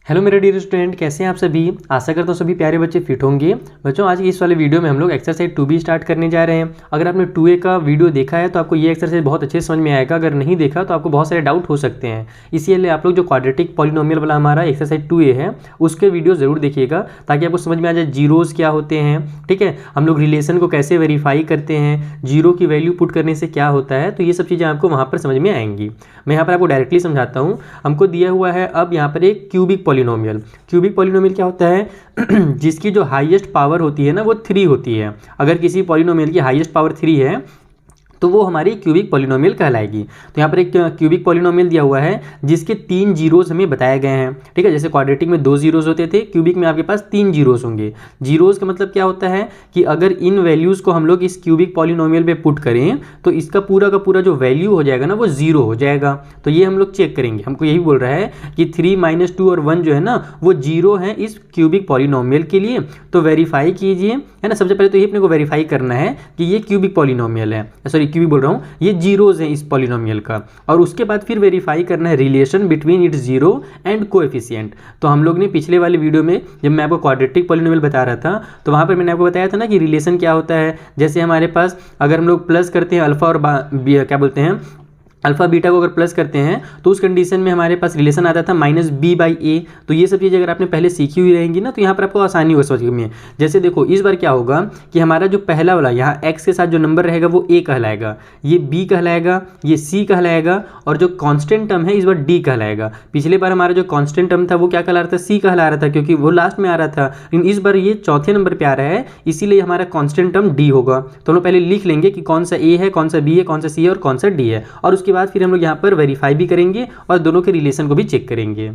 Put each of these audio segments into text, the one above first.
Hello मेरे dear student, कैसे हैं आप सभी। आशा करता हूँ सभी प्यारे बच्चे फिट होंगे। बच्चों, आज की इस वाले वीडियो में हम लोग एक्सरसाइज 2B स्टार्ट करने जा रहे हैं। अगर आपने 2A का वीडियो देखा है तो आपको ये एक्सरसाइज बहुत अच्छे समझ में आएगा। अगर नहीं देखा तो आपको बहुत सारे डाउट हो सकते हैं। इसीलिए आप लोग जो क्वाड्रेटिक पॉलिनोमियल वाला हमारा एक्सरसाइज 2A है उसके वीडियो जरूर देखिएगा, ताकि आपको समझ में आ जाए जीरोज़ क्या होते हैं। ठीक है, हम लोग रिलेशन को कैसे वेरीफाई करते हैं, जीरो की वैल्यू पुट करने से क्या होता है, तो ये सब चीज़ें आपको वहाँ पर समझ में आएंगी। मैं यहाँ पर आपको डायरेक्टली समझाता हूँ। हमको दिया हुआ है अब यहाँ पर एक क्यूबिक पॉलिनोमियल। क्यूबिक पॉलिनोमियल क्या होता है जिसकी जो हाईएस्ट पावर होती है ना वो 3 होती है। अगर किसी पॉलिनोमियल की हाईएस्ट पावर 3 है तो वो हमारी क्यूबिक पॉलिनोमियल कहलाएगी। तो यहाँ पर एक क्यूबिक पॉलिनोमियल दिया हुआ है जिसके 3 जीरोज़ हमें बताए गए हैं। ठीक है, जैसे क्वाड्रेटिक में 2 जीरोज़ होते थे, क्यूबिक में आपके पास 3 जीरोज़ होंगे। जीरोज़ का मतलब क्या होता है कि अगर इन वैल्यूज़ को हम लोग इस क्यूबिक पॉलिनोमियल पे पुट करें तो इसका पूरा का पूरा जो वैल्यू हो जाएगा ना वो 0 हो जाएगा। तो ये हम लोग चेक करेंगे। हमको यही बोल रहा है कि 3 - 2 और 1 जो है ना वो 0 है इस क्यूबिक पॉलिनोमियल के लिए। तो वेरीफाई कीजिए, है ना। सबसे पहले तो ये अपने को वेरीफाई करना है कि ये क्यूबिक पॉलिनोमियल है, सॉरी क्यूबिक बोल रहा हूँ, ये जीरोज़ हैं इस पॉलिनोमियल का। और उसके बाद फिर वेरीफाई करना है relation between its zero and coefficient. तो हम लोग ने पिछले वाले वीडियो में जब मैं आपको क्वाड्रेटिक पॉलिनोमियल बता रहा था तो वहाँ पर मैंने आपको बताया था ना कि रिलेशन क्या होता है। जैसे हमारे पास अगर हम लोग प्लस करते हैं अल्फा और क्या बोलते हैं अल्फा बीटा को अगर प्लस करते हैं तो उस कंडीशन में हमारे पास रिलेशन आता था -b/a। तो ये सब चीज़ अगर आपने पहले सीखी हुई रहेंगी ना तो यहाँ पर आपको आसानी होगा समझने में। जैसे देखो इस बार क्या होगा कि हमारा जो पहला वाला यहाँ x के साथ जो नंबर रहेगा वो a कहलाएगा, ये b कहलाएगा, ये c कहलाएगा, और जो कांस्टेंट टर्म है इस बार d कहलाएगा। पिछले बार हमारा जो कांस्टेंट टर्म था वो क्या कहला रहा था, c कहला रहा था, क्योंकि वो लास्ट में आ रहा था। लेकिन इस बार ये चौथे नंबर पर आ रहा है, इसीलिए हमारा कांस्टेंट टर्म d होगा। तो हम लोग पहले लिख लेंगे कि कौन सा a है, कौन सा b है, कौन सा c है और कौन सा d है। और उसके बाद फिर हम लोग यहाँ पर वेरीफाई भी करेंगे और दोनों के रिलेशन को भी चेक करेंगे।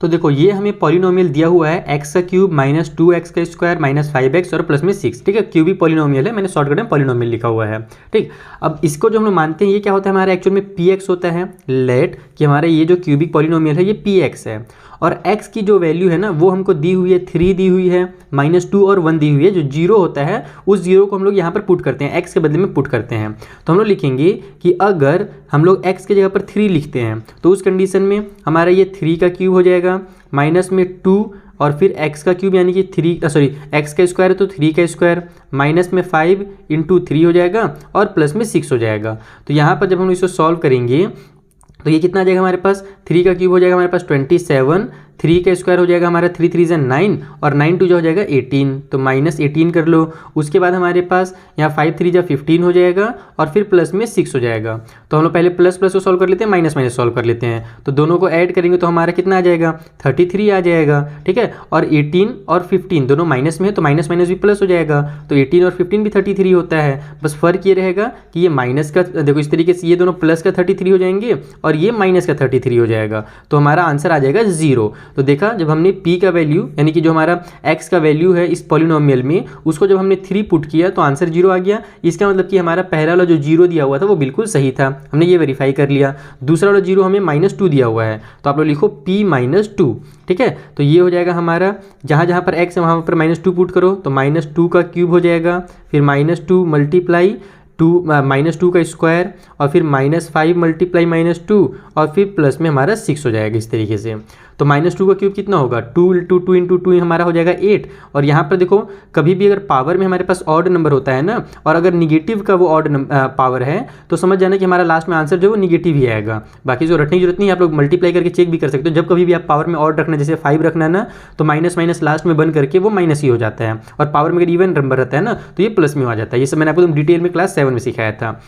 तो देखो ये हमें पॉलिनोमियल दिया हुआ है x का क्यूब -2x का स्क्वायर -5x और प्लस में 6। ठीक है, क्यूबिक पॉलिनोमियल है, मैंने शॉर्टकट में पॉलिनोमियल लिखा हुआ है। ठीक, अब इसको जो हम लोग मानते हैं ये क्या होता है, हमारा एक्चुअल में px होता है। लेट कि हमारा ये जो क्यूबिक पॉलिनोमियल है ये px है, और x की जो वैल्यू है ना वो हमको दी हुई है 3 दी हुई है, -2 और 1 दी हुई है। जो जीरो होता है उस जीरो को हम लोग यहाँ पर पुट करते हैं, x के बदले में पुट करते हैं। तो हम लोग लिखेंगे कि अगर हम लोग x की जगह पर 3 लिखते हैं तो उस कंडीशन में हमारा ये 3 का क्यूब हो जाएगा, माइनस में 2 और फिर x का क्यूब यानी कि x का स्क्वायर है तो 3 का स्क्वायर, माइनस में 5 × 3 हो जाएगा और प्लस में 6 हो जाएगा। तो यहाँ पर जब हम इसको सॉल्व करेंगे तो ये कितना आ जाएगा हमारे पास, 3 का क्यूब हो जाएगा हमारे पास 27, 3 का स्क्वायर हो जाएगा हमारा 3 × 3 = 9 और 9 × 2 हो जाएगा 18, तो -18 कर लो। उसके बाद हमारे पास यहाँ 5 × 3 = 15 हो जाएगा और फिर प्लस में 6 हो जाएगा। तो हम लोग पहले प्लस प्लस को सॉल्व कर लेते हैं, माइनस माइनस सॉल्व कर लेते हैं। तो दोनों को ऐड करेंगे तो हमारा कितना आ जाएगा, 33 आ जाएगा। ठीक है, और 18 और 15 दोनों माइनस में है तो माइनस माइनस भी प्लस हो जाएगा, तो 18 और 15 भी 33 होता है। बस फर्क ये रहेगा कि ये माइनस का, देखो इस तरीके से ये दोनों प्लस का 33 हो जाएंगे और ये माइनस का 33 हो जाएगा। तो हमारा आंसर आ जाएगा 0। तो देखा, जब हमने p का वैल्यू यानी कि जो हमारा x का वैल्यू है इस पॉलिनोमियल में उसको जब हमने 3 पुट किया तो आंसर 0 आ गया। इसका मतलब कि हमारा पहला वाला जो 0 दिया हुआ था वो बिल्कुल सही था, हमने ये वेरीफाई कर लिया। दूसरा वाला 0 हमें -2 दिया हुआ है, तो आप लोग लिखो p - 2। ठीक है, तो ये हो जाएगा हमारा, जहाँ जहाँ पर x है वहाँ पर -2 पुट करो तो -2 का क्यूब हो जाएगा, फिर -2 × 2 का स्क्वायर और फिर -5 × -2 और फिर प्लस में हमारा 6 हो जाएगा इस तरीके से। तो -2 का क्यूब कितना होगा, 2 × 2 × 2 हमारा हो जाएगा 8। और यहाँ पर देखो कभी भी अगर पावर में हमारे पास ऑड नंबर होता है ना, और अगर निगेटिव का वो ऑड पावर है तो समझ जाना कि हमारा लास्ट में आंसर जो है वो निगेटिव ही आएगा। बाकी जो रटने की जरूरत नहीं है, आप लोग मल्टीप्लाई करके चेक भी कर सकते हो। जब कभी भी आप पावर में ऑड रखना, जैसे 5 रखना ना, तो माइनस माइनस लास्ट में बन करके वो माइनस ही हो जाता है, और पावर में अगर इवन नंबर रहता है ना तो ये प्लस में आ जाता है। ये सब मैंने आपको डिटेल में क्लास 7 में सिखाया था।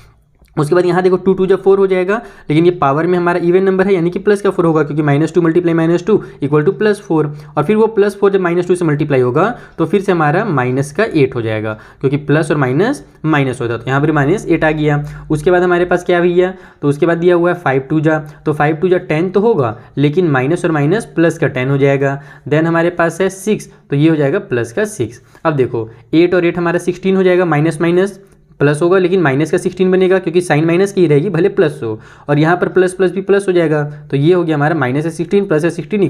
उसके बाद यहाँ देखो 2 × 2 = 4 हो जाएगा, लेकिन ये पावर में हमारा इवन नंबर है यानी कि प्लस का 4 होगा, क्योंकि -2 × -2 = +4। और फिर वो +4 जब -2 से मल्टीप्लाई होगा तो फिर से हमारा -8 हो जाएगा, क्योंकि प्लस और माइनस माइनस होता है, तो यहाँ पर -8 आ गया। उसके बाद हमारे पास क्या भैया, तो उसके बाद दिया हुआ है 5 × 2 = तो 5 × 2 = 10 तो होगा, लेकिन माइनस और माइनस प्लस का 10 हो जाएगा। देन हमारे पास है 6, तो ये हो जाएगा प्लस का 6। अब देखो 8 और 8 हमारा 16 हो जाएगा, माइनस माइनस प्लस होगा, लेकिन माइनस का 16 बनेगा क्योंकि साइन माइनस की ही रहेगी, भले प्लस हो। और यहाँ पर प्लस प्लस भी प्लस हो जाएगा, तो ये हो गया हमारा -16 + 16 =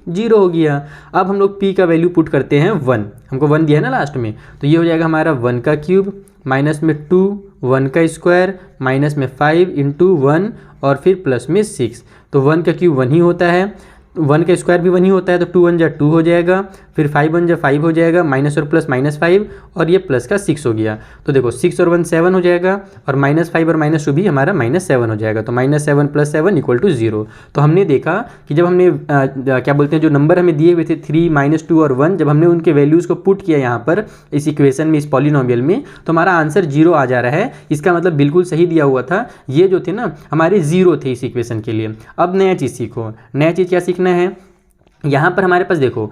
0 हो गया। अब हम लोग p का वैल्यू पुट करते हैं 1, हमको 1 दिया है ना लास्ट में, तो ये हो जाएगा हमारा 1 का क्यूब माइनस में 2, 1 का स्क्वायर माइनस में 5 × 1 और फिर प्लस में 6। तो 1 का क्यूब 1 ही होता है, 1 का स्क्वायर भी 1 ही होता है, तो 2 1 जा 2 हो जाएगा, फिर 5 1 जा 5 हो जाएगा, माइनस और प्लस -5, और ये प्लस का 6 हो गया। तो देखो 6 और 1 7 हो जाएगा, और -5 और -2 भी हमारा -7 हो जाएगा। तो -7 + 7 = 0। तो हमने देखा कि जब हमने क्या बोलते हैं, जो नंबर हमें दिए हुए थे 3 -2 और 1, जब हमने उनके वैल्यूज़ को पुट किया यहाँ पर इस इक्वेशन में, इस पॉलिनोमियल में, तो हमारा आंसर 0 आ जा रहा है। इसका मतलब बिल्कुल सही दिया हुआ था। ये जो थे ना हमारे 0 थे इस इक्वेशन के लिए। अब नया चीज़ सीखो। नया चीज़ क्या सीखना है, यहाँ पर हमारे पास देखो,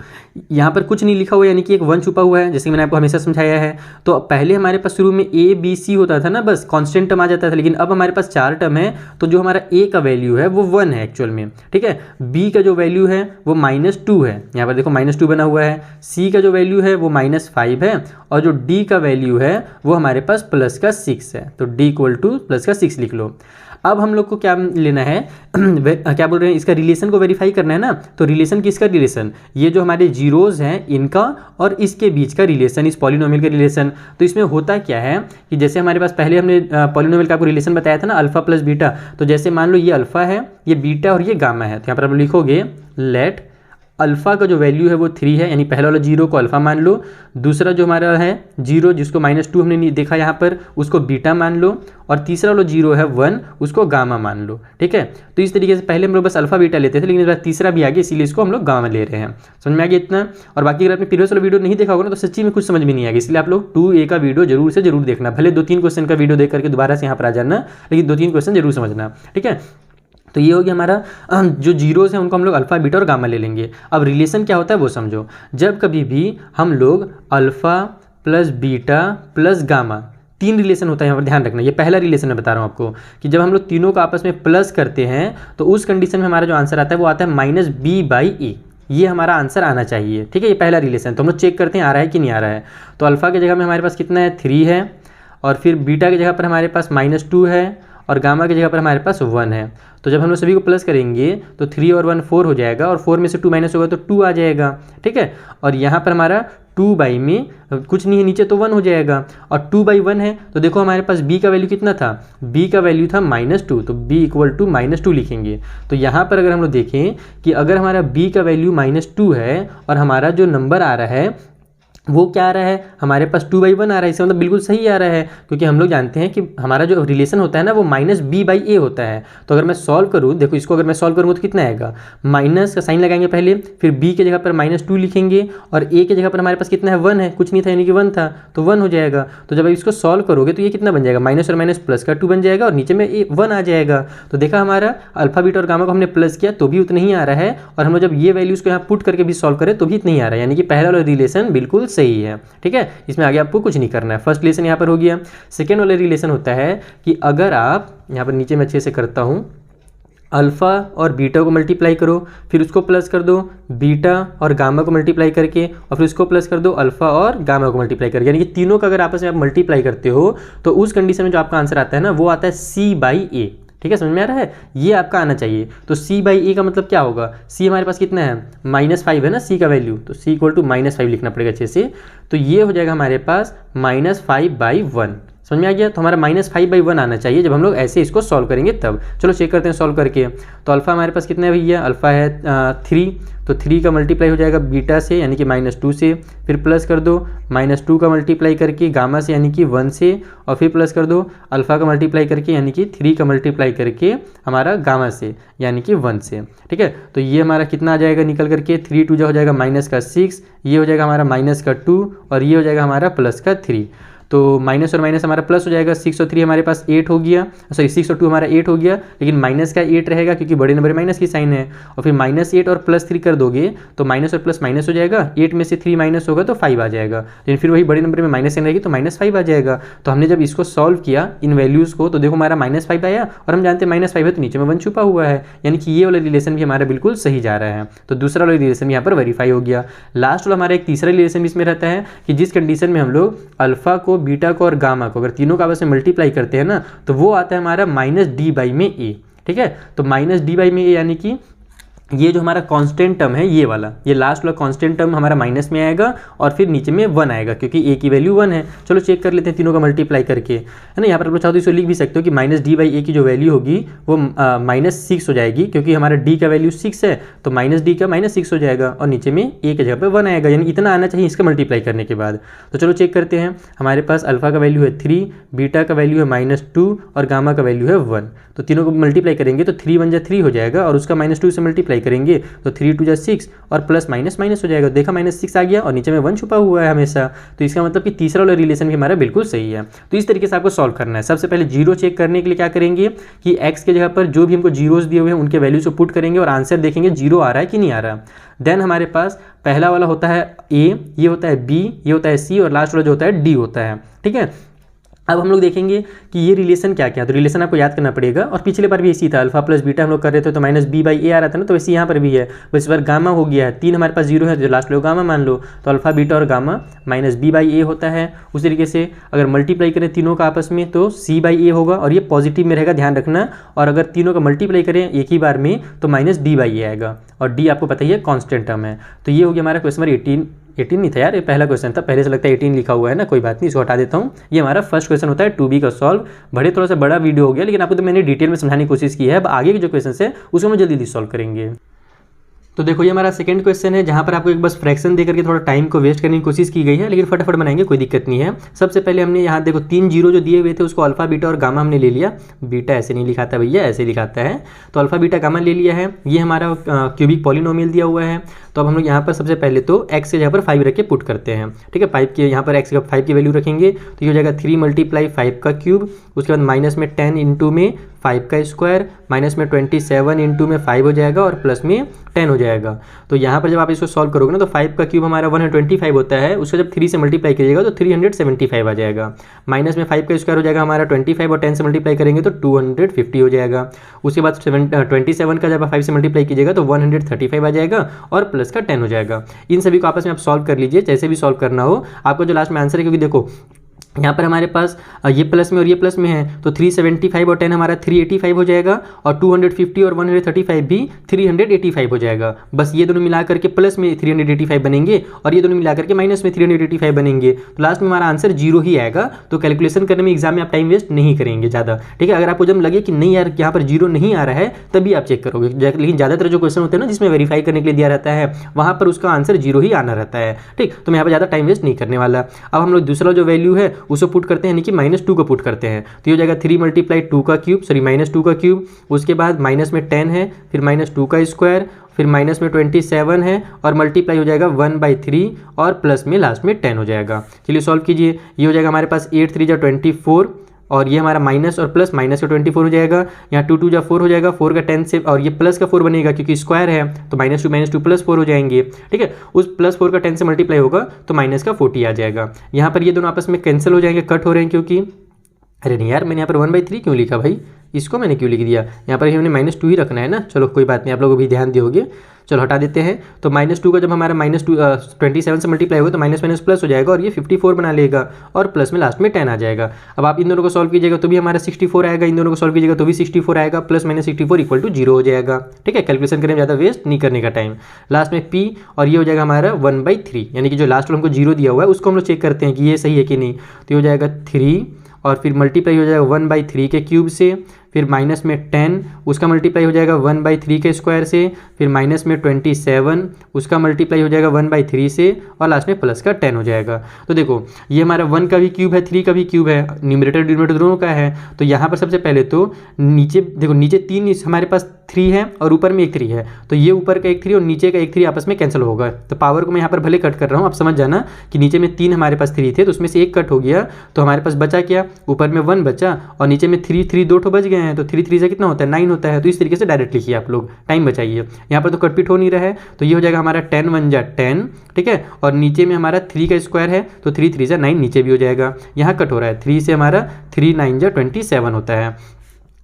यहाँ पर कुछ नहीं लिखा हुआ, यानी कि एक 1 छुपा हुआ है, जैसे कि मैंने आपको हमेशा समझाया है। तो पहले हमारे पास शुरू में A B C होता था ना, बस कांस्टेंट टर्म आ जाता था, लेकिन अब हमारे पास 4 टर्म है। तो जो हमारा A का वैल्यू है वो 1 है एक्चुअल में, ठीक है। B का जो वैल्यू है वो -2 है, यहाँ पर देखो -2 बना हुआ है। C का जो वैल्यू है वो -5 है, और जो D का वैल्यू है वो हमारे पास प्लस का 6 है। तो D = प्लस का 6 लिख लो। अब हम लोग को क्या लेना है क्या बोल रहे हैं, इसका रिलेशन को वेरीफाई करना है ना। तो रिलेशन किसका रिलेशन, ये जो हमारे जीरोज़ हैं इनका और इसके बीच का रिलेशन, इस पॉलिनोमियल का रिलेशन। तो इसमें होता क्या है कि जैसे हमारे पास पहले हमने पॉलिनोमियल का आपको रिलेशन बताया था ना, अल्फा प्लस बीटा। तो जैसे मान लो ये अल्फा है, ये बीटा और ये गामा है। तो यहाँ पर आप लिखोगे लेट अल्फ़ा का जो वैल्यू है वो 3 है, यानी पहला वाला 0 को अल्फ़ा मान लो, दूसरा जो हमारा है 0 जिसको -2 हमने देखा यहाँ पर, उसको बीटा मान लो, और तीसरा वाला 0 है 1, उसको गामा मान लो, ठीक है। तो इस तरीके से पहले हम लोग बस अल्फ़ा बीटा लेते थे, लेकिन इस बार तीसरा भी आ गया, इसीलिए इसको हम लोग गामा ले रहे हैं। समझ में आ गया इतना। और बाकी अगर आपने प्रीवियस वाला वीडियो नहीं देखा होगा ना, तो सच्ची में कुछ समझ में नहीं आएगा, इसलिए आप लोग 2A का वीडियो जरूर से जरूर देखना। भले 2-3 क्वेश्चन का वीडियो देख करके दोबारा से यहाँ पर आ जाना, लेकिन 2-3 क्वेश्चन जरूर समझना, ठीक है। तो ये हो गया हमारा जो जीरोज़ हैं उनको हम लोग अल्फ़ा बीटा और गामा ले लेंगे। अब रिलेशन क्या होता है वो समझो। जब कभी भी हम लोग alpha plus beta plus gamma, 3 relation होता है यहाँ पर, ध्यान रखना। ये पहला रिलेशन मैं बता रहा हूँ आपको, कि जब हम लोग तीनों को आपस में प्लस करते हैं तो उस कंडीशन में हमारा जो आंसर आता है वो आता है -b/a। ये हमारा आंसर आना चाहिए, ठीक है। ये पहला रिलेशन। तो हम लोग चेक करते हैं आ रहा है कि नहीं आ रहा है। तो अल्फ़ा की जगह में हमारे पास कितना है, 3 है, और फिर बीटा की जगह पर हमारे पास -2 है, और गामा की जगह पर हमारे पास 1 है। तो जब हम लोग सभी को प्लस करेंगे तो 3 और 1 4 हो जाएगा, और 4 में से 2 माइनस होगा तो 2 आ जाएगा, ठीक है। और यहाँ पर हमारा 2 में कुछ नहीं है, नीचे तो 1 हो जाएगा, और 2/1 है। तो देखो हमारे पास b का वैल्यू कितना था, b का वैल्यू था -2, तो b = -2 लिखेंगे। तो यहाँ पर अगर हम लोग देखें कि अगर हमारा b का वैल्यू -2 है और हमारा जो नंबर आ रहा है वो क्या आ रहा है, हमारे पास 2/1 आ रहा है, इसका मतलब बिल्कुल सही आ रहा है, क्योंकि हम लोग जानते हैं कि हमारा जो रिलेशन होता है ना वो -b/a होता है। तो अगर मैं सॉल्व करूँ, देखो इसको अगर मैं सॉल्व करूँगा तो कितना आएगा, माइनस का साइन लगाएंगे पहले, फिर b की जगह पर -2 लिखेंगे, और a की जगह पर हमारे पास कितना है 1 है, कुछ नहीं था यानी कि 1 था, तो 1 हो जाएगा। तो जब आप इसको सॉल्व करोगे तो ये कितना बन जाएगा, माइनस और माइनस प्लस का 2 बन जाएगा, और नीचे में 1 आ जाएगा। तो देखा हमारा अल्फा बीटा और गामा को हमने प्लस किया तो भी उतना ही आ रहा है, और हम लोग जब ये वैल्यूज़ को यहाँ पुट करके भी सॉल्व करें तो भी इतना ही आ रहा है, यानी कि पहला वाला रिलेशन बिल्कुल सही है, ठीक है। इसमें आगे आपको कुछ नहीं करना है। फर्स्ट रिलेशन यहाँ पर हो गया। सेकेंड वाला रिलेशन होता है कि अगर आप यहाँ पर नीचे में अच्छे से करता हूँ, अल्फ़ा और बीटा को मल्टीप्लाई करो, फिर उसको प्लस कर दो बीटा और गामा को मल्टीप्लाई करके, और फिर उसको प्लस कर दो अल्फ़ा और गामा को मल्टीप्लाई करके, यानी कि तीनों का अगर आपस में आप मल्टीप्लाई करते हो तो उस कंडीशन में जो आपका आंसर आता है ना वो आता है c/a, ठीक है। समझ में आ रहा है, ये आपका आना चाहिए। तो c/a का मतलब क्या होगा, c हमारे पास कितना है, -5 है ना c का वैल्यू, तो c = -5 लिखना पड़ेगा अच्छे से। तो ये हो जाएगा हमारे पास -5/1। समझ में आ गया। तो हमारा -5/1 आना चाहिए जब हम लोग ऐसे इसको सॉल्व करेंगे तब। चलो चेक करते हैं सॉल्व करके। तो अल्फ़ा हमारे पास कितना है भैया, अल्फ़ा है 3, तो 3 का मल्टीप्लाई हो जाएगा बीटा से यानी कि -2 से, फिर प्लस कर दो -2 का मल्टीप्लाई करके गामा से यानी कि 1 से, और फिर प्लस कर दो अल्फ़ा का मल्टीप्लाई करके यानी कि 3 का मल्टीप्लाई करके हमारा गामा से यानी कि 1 से, ठीक है। तो ये हमारा कितना आ जाएगा निकल करके, 3 2 हो जाएगा -6, ये हो जाएगा हमारा -2, और ये हो जाएगा हमारा +3। तो माइनस और माइनस हमारा प्लस हो जाएगा, 6 और 3 हमारे पास 8 हो गया, सॉरी 6 और 2 हमारा 8 हो गया, लेकिन माइनस का 8 रहेगा क्योंकि बड़े नंबर में माइनस की साइन है। और फिर -8 और +3 कर दोगे तो माइनस और प्लस माइनस हो जाएगा, 8 में से 3 माइनस होगा तो 5 आ जाएगा, लेकिन फिर वही बड़े नंबर में माइनस साइन रहेगी तो -5 आ जाएगा। तो हमने जब इसको सॉल्व किया इन वैल्यूज़ को तो देखो हमारा -5 आया, और हम जानते हैं -5 है तो नीचे में 1 छुपा हुआ है, यानी कि ये वाला रिलेशन भी हमारा बिल्कुल सही जा रहा है। तो दूसरा वाला रिलेशन भी यहाँ पर वेरीफाई हो गया। लास्ट वाला हमारा एक तीसरा रिलेशन भी इसमें रहता है कि जिस कंडीशन में हम लोग अल्फा को, बीटा को और गामा को अगर तीनों का आपस में मल्टीप्लाई करते हैं ना तो वो आता है हमारा -d/a, ठीक है। तो -d/a यानी कि ये जो हमारा कांस्टेंट टर्म है ये वाला, ये लास्ट वाला कांस्टेंट टर्म हमारा माइनस में आएगा और फिर नीचे में 1 आएगा क्योंकि a की वैल्यू 1 है। चलो चेक कर लेते हैं तीनों का मल्टीप्लाई करके, है ना। यहाँ पर आप लोग चाहो तो इसको लिख भी सकते हो कि माइनस डी बाई ए की जो वैल्यू होगी वो -6 हो जाएगी, क्योंकि हमारा d का वैल्यू 6 है तो माइनस डी का -6 हो जाएगा और नीचे में a की जगह पर 1 आएगा, यानी इतना आना चाहिए इसका मल्टीप्लाई करने के बाद। तो चलो चेक करते हैं। हमारे पास अल्फा का वैल्यू है 3, बीटा का वैल्यू है -2 और गामा का वैल्यू है 1। तो तीनों को मल्टीप्लाई करेंगे तो 3 1 जा 3 हो जाएगा और उसका -2 से मल्टीप्लाई करेंगे तो 3 2 जा 6 और प्लस माइनस माइनस हो जाएगा। देखा -6 आ गया और नीचे में 1 छुपा हुआ है हमेशा, तो इसका मतलब कि तीसरा वाला रिलेशन भी हमारा बिल्कुल सही है। तो इस तरीके से आपको सॉल्व करना है। सबसे पहले जीरो चेक करने के लिए क्या करेंगे कि x के जगह पर जो भी हमको जीरोस दिए हुए हैं उनके वैल्यूज को पुट करेंगे और आंसर देखेंगे जीरो आ रहा है कि नहीं आ रहा। देन हमारे पास पहला वाला होता है a, ये होता है b, ये होता है c और लास्ट वाला जो होता है d होता है, ठीक है। अब हम लोग देखेंगे कि ये रिलेशन क्या क्या है। तो रिलेशन आपको याद करना पड़ेगा और पिछले बार भी इसी था, अल्फा प्लस बीटा हम लोग कर रहे थे तो माइनस बी बाई ए आ रहा था ना, तो वैसे यहाँ पर भी है। बस इस बार गामा हो गया है, 3 हमारे पास जीरो है तो लास्ट लो गामा मान लो, तो अल्फा बीटा और गामा माइनस बी बाई ए होता है। उस तरीके से अगर मल्टीप्लाई करें तीनों का आपस में तो सी बाई ए होगा और ये पॉजिटिव में रहेगा, ध्यान रखना। और अगर तीनों का मल्टीप्लाई करें एक ही बार में तो माइनस डी बाई ए आएगा और डी आपको पता ही है कॉन्स्टेंट टर्म है। तो ये हो गया हमारा क्वेश्चन नंबर 18 नहीं था यार, ये पहला क्वेश्चन था, पहले से लगता है 18 लिखा हुआ है ना, कोई बात नहीं, इसको हटा देता हूँ। ये हमारा फर्स्ट क्वेश्चन होता है 2B का सॉल्व। बड़े थोड़ा सा बड़ा वीडियो हो गया लेकिन आपको तो मैंने डिटेल में समझाने की कोशिश की है। अब आगे के जो क्वेश्चन है उसको हम जल्दी सॉल्व करेंगे। तो देखो ये हमारा सेकंड क्वेश्चन है जहाँ पर आपको एक बस फ्रैक्शन देकर के थोड़ा टाइम को वेस्ट करने की कोशिश की गई है, लेकिन फटाफट बनाएंगे, कोई दिक्कत नहीं है। सबसे पहले हमने यहाँ देखो 3 जीरो जो दिए हुए थे उसको अल्फा बीटा और गामा हमने ले लिया। बीटा ऐसे नहीं लिखाता भैया, ऐसे लिखाता है। तो अल्फा बीटा गामा ले लिया है। ये हमारा क्यूबिक पॉलिनोमियल दिया हुआ है। तो अब हम लोग यहाँ पर सबसे पहले तो x के जगह पर 5 रख के पुट करते हैं, ठीक है। 5 के यहाँ पर x का 5 की वैल्यू रखेंगे तो ये हो जाएगा 3 × 5 का क्यूब, उसके बाद माइनस में 10 इंटू में 5 का स्क्वायर, माइनस में 27 इंटू में 5 हो जाएगा और प्लस में 10 हो जाएगा। तो यहाँ पर जब आप इसको सॉल्व करोगे ना तो 5 का क्यूब हमारा 125 होता है, उसको जब 3 से मल्टीप्लाई कीजिएगा तो 375 आ जाएगा। माइनस में 5 का स्क्वायर हो जाएगा हमारा 25 और 10 से मल्टीप्लाई करेंगे तो 250 हो जाएगा। उसके बाद 27 का जब आप 5 से मल्टीप्लाई कीजिएगा तो 135 आ जाएगा और प्लस का 10 हो जाएगा। इन सभी को आपस में आप सॉल्व कर लीजिए, जैसे भी सॉल्व करना हो। आपका जो लास्ट में आंसर है, क्योंकि देखो यहाँ पर हमारे पास ये प्लस में और ये प्लस में है तो 375 और 10 हमारा 385 हो जाएगा और 250 और 135 भी 385 हो जाएगा। बस ये दोनों मिला करके प्लस में 385 बनेंगे और ये दोनों मिला करके माइनस में 385 बनेंगे। तो लास्ट में हमारा आंसर जीरो ही आएगा। तो कैलकुलेशन करने में एग्जाम में आप टाइम वेस्ट नहीं करेंगे ज़्यादा, ठीक है। अगर आपको जब लगे कि नहीं यार यहाँ पर जीरो नहीं आ रहा है तभी आप चेक करोगे, लेकिन ज़्यादातर जो क्वेश्चन होते हैं ना जिसमें वेरीफाई करने के लिए दिया रहता है वहाँ पर उसका आंसर जीरो ही आना रहता है, ठीक। तो मैं यहाँ पर ज़्यादा टाइम वेस्ट नहीं करने वाला। अब हम लोग दूसरा जो वैल्यू है उसको पुट करते हैं, कि -2 को पुट करते हैं तो ये हो जाएगा 3 × 2 का क्यूब, सॉरी -2 का क्यूब, उसके बाद माइनस में 10 है, फिर -2 का स्क्वायर, फिर माइनस में 27 है और मल्टीप्लाई हो जाएगा 1/3 और प्लस में लास्ट में 10 हो जाएगा। चलिए सॉल्व कीजिए। ये हो जाएगा हमारे पास 8 3 × 24 और ये हमारा माइनस और प्लस माइनस का 24 हो जाएगा। यहाँ 2 2 4 हो जाएगा, 4 का 10 से, और ये प्लस का 4 बनेगा क्योंकि स्क्वायर है तो -2 प्लस 4 हो जाएंगे, ठीक है। उस +4 का 10 से मल्टीप्लाई होगा तो माइनस का 40 आ जाएगा। यहाँ पर ये दोनों आपस में कैंसिल हो जाएंगे, कट हो रहे हैं, क्योंकि अरे नहीं यार मैंने यहाँ पर 1/3 क्यों लिखा भाई, इसको मैंने क्यों लिख दिया। यहाँ पर हमने -2 ही रखना है ना। चलो कोई बात नहीं, आप लोग भी ध्यान दियोगे। चलो हटा देते हैं। तो -2 का जब हमारा -27 से मल्टीप्लाई होगा तो माइनस माइनस प्लस हो जाएगा और ये 54 बना लेगा और प्लस में लास्ट में 10 आ जाएगा। अब आप इन दोनों को सॉल्व कीजिएगा तो भी हमारा 64 आएगा, इन दोनों को सॉल्व कीजिएगा तो भी 64 आएगा, प्लस -64 = 0 हो जाएगा, ठीक है। कैलकुलेशन करने में ज़्यादा वेस्ट नहीं करने का टाइम। लास्ट में p और ये हो जाएगा हमारा 1/3, यानी कि जो लास्ट वाला हमको 0 दिया हुआ है उसको हम लोग चेक करते हैं कि ये सही है कि नहीं। तो ये हो जाएगा 3 और फिर मल्टीप्लाई हो जाएगा 1/3 के क्यूब से, फिर माइनस में 10 उसका मल्टीप्लाई हो जाएगा 1/3 के स्क्वायर से, फिर माइनस में 27 उसका मल्टीप्लाई हो जाएगा 1/3 से और लास्ट में प्लस का 10 हो जाएगा। तो देखो ये हमारा 1 का भी क्यूब है, 3 का भी क्यूब है, न्यूमरेटर डिनोमिनेटर दोनों का है। तो यहाँ पर सबसे पहले तो नीचे देखो, नीचे 3 हमारे पास 3 है और ऊपर में एक 3 है, तो ये ऊपर का एक 3 और नीचे का एक 3 आपस में कैंसिल होगा। तो पावर को मैं यहाँ पर भले कट कर रहा हूँ, आप समझ जाना कि नीचे में 3 हमारे पास 3 थे तो उसमें से एक कट हो गया तो हमारे पास बचा क्या, ऊपर में 1 बचा और नीचे में 3 2 ठो बच गए हैं। तो 3 3 से कितना होता है, 9 होता है। तो इस तरीके से डायरेक्ट लिखिए, आप लोग टाइम बचाइए। यहाँ पर तो कटपीट हो नहीं रहा है, तो ये हो जाएगा हमारा 10 1 जा 10, ठीक है। और नीचे में हमारा 3 का स्क्वायर है तो 3 3 जा 9 नीचे भी हो जाएगा। यहाँ कट हो रहा है, 3 से हमारा 3 9 जा 27 होता है।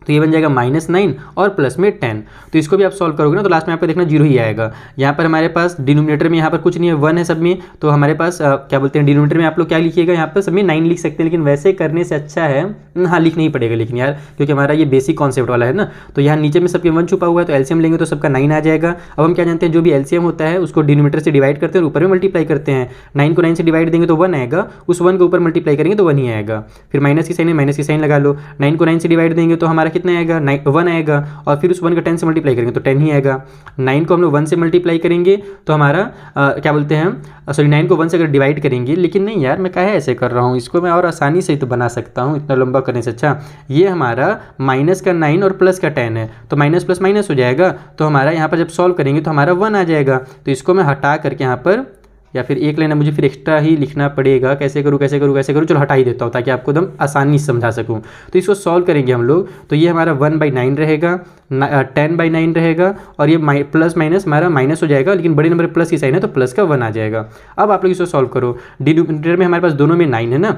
तो ये बन जाएगा -9 और प्लस में 10। तो इसको भी आप सॉल्व करोगे ना तो लास्ट में आपको देखना 0 ही आएगा। यहाँ पर हमारे पास डिनोमिनेटर में यहाँ पर कुछ नहीं है, 1 है सब में, तो हमारे पास क्या बोलते हैं डिनोमिनेटर में आप लोग क्या लिखिएगा, यहाँ पर सब में 9 लिख सकते हैं, लेकिन वैसे करने से अच्छा है, हाँ लिखना ही पड़ेगा लेकिन यार, क्योंकि हमारा ये बेसिक कॉन्सेप्ट वाला है ना। तो यहाँ नीचे में सबके 1 छुपा हुआ है, तो एलसीएम लेंगे तो सबका 9 आ जाएगा। अब हम क्या जानते हैं, जो भी एलसीएम होता है उसको डिनोमिनेटर से डिवाइड करते हैं और ऊपर में मल्टीप्लाई करते हैं। 9 को 9 से डिवाइड देंगे तो 1 आएगा, उस 1 को ऊपर मल्टीप्लाई करेंगे तो 1 ही आएगा। फिर माइनस की साइन है, माइनस की साइन लगा लो। 9 को 9 से डिवाइड देंगे तो हमारा कितना आएगा, 1 आएगा, और फिर उस 1 का 10 से मल्टीप्लाई करेंगे तो 10 ही आएगा। 9 को हम लोग 1 से मल्टीप्लाई करेंगे तो हमारा क्या बोलते हैं, सॉरी 9 को 1 से अगर डिवाइड करेंगे, लेकिन नहीं यार मैं काहे ऐसे कर रहा हूँ, इसको मैं और आसानी से ही तो बना सकता हूँ इतना लंबा करने से। अच्छा ये हमारा माइनस का 9 और प्लस का 10 है, तो माइनस प्लस माइनस हो जाएगा, तो हमारा यहाँ पर जब सॉल्व करेंगे तो हमारा 1 आ जाएगा। तो इसको मैं हटा करके यहाँ पर, या फिर एक लाइन मुझे फिर एक्स्ट्रा ही लिखना पड़ेगा, कैसे करूँ कैसे करूँ कैसे करूँ, चलो हटा ही देता हूँ ताकि आपको एकदम आसानी से समझा सकूँ। तो इसको सॉल्व करेंगे हम लोग, तो ये हमारा 1/9 रहेगा, 10/9 रहेगा, और ये प्लस माइनस हमारा माइनस हो जाएगा, लेकिन बड़े नंबर प्लस की साइन है तो प्लस का 1 आ जाएगा। अब आप लोग इसको सॉल्व करो, डिनोमिनेटर में हमारे पास दोनों में 9 है ना,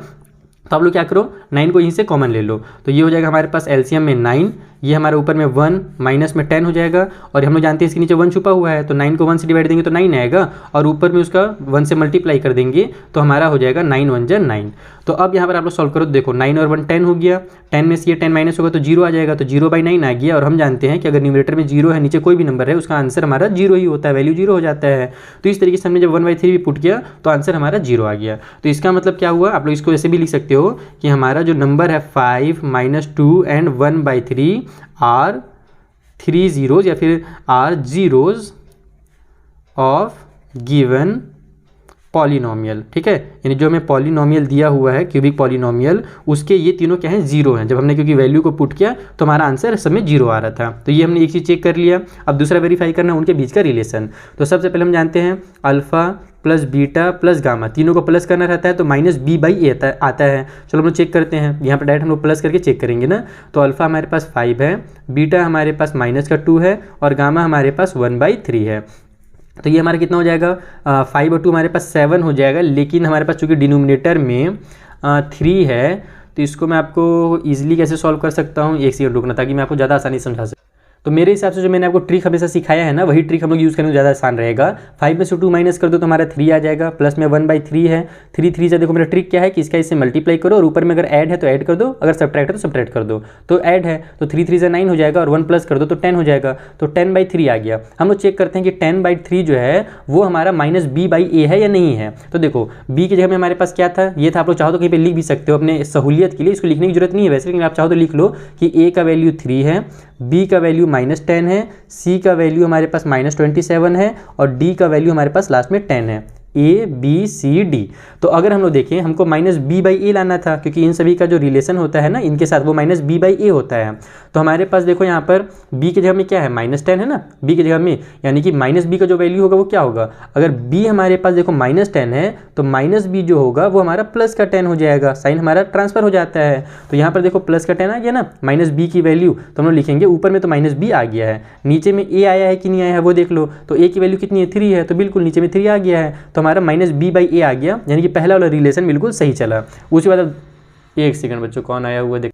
तो आप लोग क्या करो 9 को यहीं से कॉमन ले लो, तो ये हो जाएगा हमारे पास एलसीएम में 9, ये हमारे ऊपर में 1 माइनस में 10 हो जाएगा, और हम लोग जानते हैं इसके नीचे 1 छुपा हुआ है, तो 9 को 1 से डिवाइड देंगे तो 9 आएगा, और ऊपर में उसका 1 से मल्टीप्लाई कर देंगे तो हमारा हो जाएगा 9 1 जा 9। तो अब यहाँ पर आप लोग सॉल्व करो, देखो 9 और 1 10 हो गया, 10 में से ये 10 माइनस होगा तो 0 आ जाएगा, तो 0/9 आ गया। और हम जानते हैं कि अगर न्यूमरेटर में 0 है, नीचे कोई भी नंबर है, उसका आंसर हमारा 0 ही होता है, वैल्यू 0 हो जाता है। तो इस तरीके से हमने जब 1/3 भी पुट किया तो आंसर हमारा 0 आ गया। तो इसका मतलब क्या हुआ, आप लोग इसको ऐसे भी लिख सकते हो कि हमारा जो नंबर है 5 - 2 एंड 1/3 आर 3 zeros या फिर are zeros of given polynomial. ठीक है, यानी जो हमें पॉलिनोमियल दिया हुआ है क्यूबिक पॉलिनोमियल, उसके ये तीनों क्या हैं, 0 हैं। जब हमने क्योंकि वैल्यू को पुट किया तो हमारा आंसर सब में 0 आ रहा था। तो ये हमने एक चीज़ चेक कर लिया। अब दूसरा वेरीफाई करना है उनके बीच का रिलेशन। तो सबसे पहले हम जानते हैं alpha plus beta plus gamma, तीनों को प्लस करना रहता है तो -b/a आता है। चलो हम लोग चेक करते हैं, यहाँ पर डायरेक्ट हम लोग प्लस करके चेक करेंगे ना। तो अल्फा हमारे पास 5 है, बीटा हमारे पास -2 है, और गामा हमारे पास 1/3 है। तो ये हमारा कितना हो जाएगा, 5 और 2 हमारे पास 7 हो जाएगा, लेकिन हमारे पास चूँकि डिनोमिनेटर में 3 है, तो इसको मैं आपको ईजिली कैसे सॉल्व कर सकता हूँ, एक सेकंड रुकना ताकि मैं आपको ज़्यादा आसानी से समझा सकूँ। तो मेरे हिसाब से जो मैंने आपको ट्रिक हमेशा सिखाया है ना, वही ट्रिक हम लोग यूज़ करेंगे, ज़्यादा आसान रहेगा। 5 में से 2 माइनस कर दो तो हमारा 3 आ जाएगा, प्लस में 1/3 है, 3 से देखो मेरा ट्रिक क्या है कि इसका इससे मल्टीप्लाई करो, और ऊपर में अगर ऐड है तो ऐड कर दो, अगर सब्ट्रैक्ट है तो सब्ट्रैक्ट कर दो। तो ऐड है तो 3 से 9 हो जाएगा, और 1 प्लस कर दो तो 10 हो जाएगा, तो 10/3 आ गया। हम लोग चेक करते हैं कि 10/3 जो है वो हमारा -b/a है या नहीं है। तो देखो b की जगह में हमारे पास क्या था, ये था। आप लोग चाहो तो कहीं पर लिख भी सकते हो अपने सहूलियत के लिए, इसको लिखने की जरूरत नहीं है वैसे, लेकिन आप चाहो तो लिख लो कि a का वैल्यू 3 है, b का वैल्यू -10 है, c का वैल्यू हमारे पास -27 है, और d का वैल्यू हमारे पास लास्ट में 10 है। ABCD। तो अगर हम लोग देखें हमको -b/a लाना था, क्योंकि इन सभी का जो रिलेशन होता है ना इनके साथ वो -b/a होता है। तो हमारे पास देखो यहाँ पर b की जगह में क्या है, -10 है ना b की जगह में, यानी कि -b का जो वैल्यू होगा वो क्या होगा, अगर b हमारे पास देखो -10 है तो -b जो होगा वो हमारा प्लस का 10 हो जाएगा, साइन हमारा ट्रांसफर हो जाता है। तो यहाँ पर देखो प्लस का 10 आ गया ना, -b की वैल्यू तो हम लोग लिखेंगे, ऊपर में तो -b आ गया है, नीचे में a आया है कि नहीं आया है वो देख लो। तो a की वैल्यू कितनी है, 3 है, तो बिल्कुल नीचे में 3 आ गया है, तो हमारा -b/a आ गया, यानी कि पहला वाला रिलेशन बिल्कुल सही चला। उसके बाद एक सेकंड बच्चों, कौन आया हुआ देख,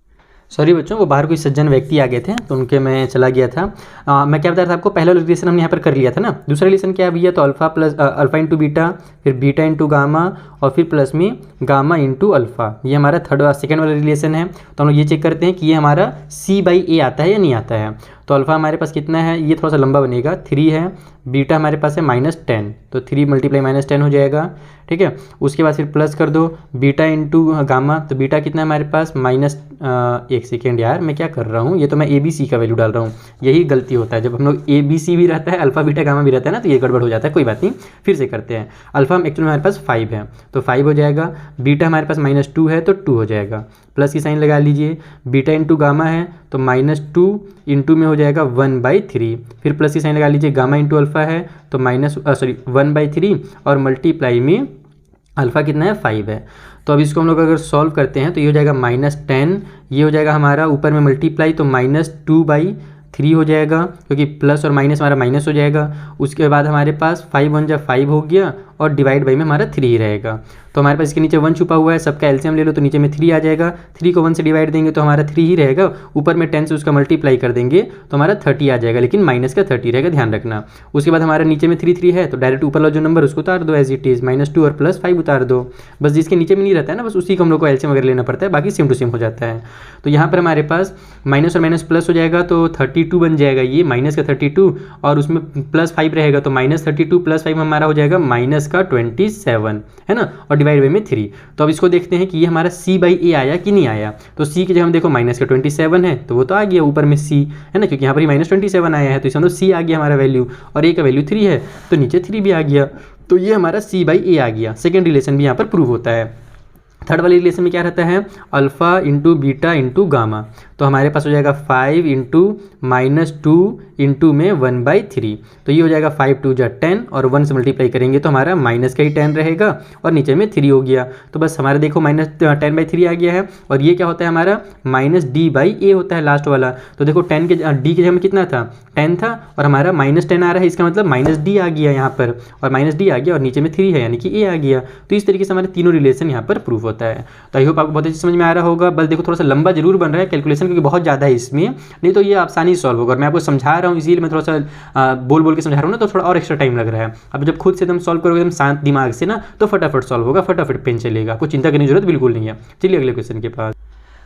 सॉरी बच्चों, वो बाहर कोई सज्जन व्यक्ति आ गए थे तो उनके मैं चला गया था। मैं क्या बता रहा था आपको, पहला रिलेशन हमने यहाँ पर कर लिया था ना। दूसरा रिलेशन क्या है भैया, तो अल्फा इंटू बीटा, फिर बीटा इंटू गामा, और फिर प्लस में गामा इंटू अल्फा। ये हमारा सेकंड वाला रिलेशन है। तो हम लोग ये चेक करते हैं कि ये हमारा c/a आता है या नहीं आता है। तो अल्फा हमारे पास कितना है, ये थोड़ा सा लंबा बनेगा, 3 है, बीटा हमारे पास है -10, तो 3 × -10 हो जाएगा। ठीक है, उसके बाद फिर प्लस कर दो बीटा इंटू गामा, तो बीटा कितना है हमारे पास एक सेकेंड यार मैं क्या कर रहा हूँ, ये तो मैं ABC का वैल्यू डाल रहा हूँ, यही गलती होता है जब हम लोग ABC भी रहता है, अल्फा बीटा गामा भी रहता है ना, तो ये गड़बड़ हो जाता है। कोई बात नहीं, फिर से करते हैं। अल्फा एक्चुअली हमारे पास 5 है तो 5 हो जाएगा, बीटा हमारे पास -2 है तो 2 हो जाएगा, प्लस की साइन लगा लीजिए, बीटा इंटू गामा है तो -2 इंटू में हो जाएगा 1/3, फिर प्लस की साइन लगा लीजिए, गामा इंटू अल्फा है तो 1/3, और मल्टीप्लाई में अल्फा कितना है, 5 है। तो अब इसको हम लोग अगर सॉल्व करते हैं तो ये हो जाएगा -10, ये हो जाएगा हमारा ऊपर में मल्टीप्लाई तो -2/3 हो जाएगा, क्योंकि प्लस और माइनस हमारा माइनस हो जाएगा। उसके बाद हमारे पास 5 × 1 = 5 हो गया, और डिवाइड बाई में हमारा 3 ही रहेगा। तो हमारे पास इसके नीचे 1 छुपा हुआ है, सबका एलसीएम ले लो तो नीचे में 3 आ जाएगा। 3 को 1 से डिवाइड देंगे तो हमारा 3 ही रहेगा, ऊपर में 10 से उसका मल्टीप्लाई कर देंगे तो हमारा 30 आ जाएगा, लेकिन माइनस का 30 रहेगा, ध्यान रखना। उसके बाद हमारे नीचे में 3 3 है तो डायरेक्ट ऊपर वाला जो नंबर उसको उतार दो एज इट इज़, -2 और +5 उतार दो। बस जिसके नीचे में नहीं रहता है ना, बस उसी को हम लोग को एलसीएम वगैरह लेना पड़ता है, बाकी सेम टू सेम हो जाता है। तो यहाँ पर हमारे पास माइनस और माइनस प्लस हो जाएगा तो 32 बन जाएगा, ये माइनस का 32 और उसमें +5 रहेगा तो -32 + 5 हमारा हो जाएगा -27, है ना, और डिवाइड बाई में 3। तो अब इसको देखते हैं कि ये हमारा C/A आया कि नहीं आया। तो C की जगह हम देखो -27 है तो वो तो आ गया ऊपर में C, है ना, क्योंकि यहाँ पर -27 आया है तो इसमें C आ गया हमारा वैल्यू, और A का वैल्यू 3 है तो नीचे 3 भी आ गया। तो ये हमारा C/A आ गया। सेकेंड रिलेशन भी यहाँ पर प्रूव होता है। थर्ड वाले रिलेशन में क्या रहता है, alpha into beta into gamma. तो हमारे पास हो जाएगा 5 इंटू -2 इंटू में 1/3। तो ये हो जाएगा 5 2 जा 10 और 1 से मल्टीप्लाई करेंगे तो हमारा माइनस का ही 10 रहेगा और नीचे में 3 हो गया। तो बस हमारा देखो -10/3 आ गया है। और ये क्या होता है हमारा -D/A होता है लास्ट वाला। तो देखो 10 के D के जगह में कितना था, 10 था, और हमारा -10 आ रहा है, इसका मतलब -D आ गया यहाँ पर, और -D आ गया और नीचे में 3 है यानी कि A आ गया। तो इस तरीके से हमारे तीनों रिलेशन यहाँ पर प्रूफ होता है। तो आई होप आपको बहुत अच्छी समझ में आ रहा होगा। बस देखो थोड़ा सा लंबा जरूर बन रहा है कैलकुलेशन, क्योंकि बहुत ज़्यादा है इसमें, नहीं तो ये आसानी से सॉल्व होगा। और मैं आपको समझा रहा हूँ इसीलिए मैं थोड़ा सा बोल के समझा रहा हूँ ना, तो थोड़ा और एक्स्ट्रा टाइम लग रहा है। अब जब खुद से एकदम सॉल्व करोगे एकदम शांत दिमाग से ना, तो फटाफट सॉल्व होगा, फटाफट पेन चलेगा, आपको चिंता करने की जरूरत बिल्कुल नहीं है। चलिए अगले क्वेश्चन के पास।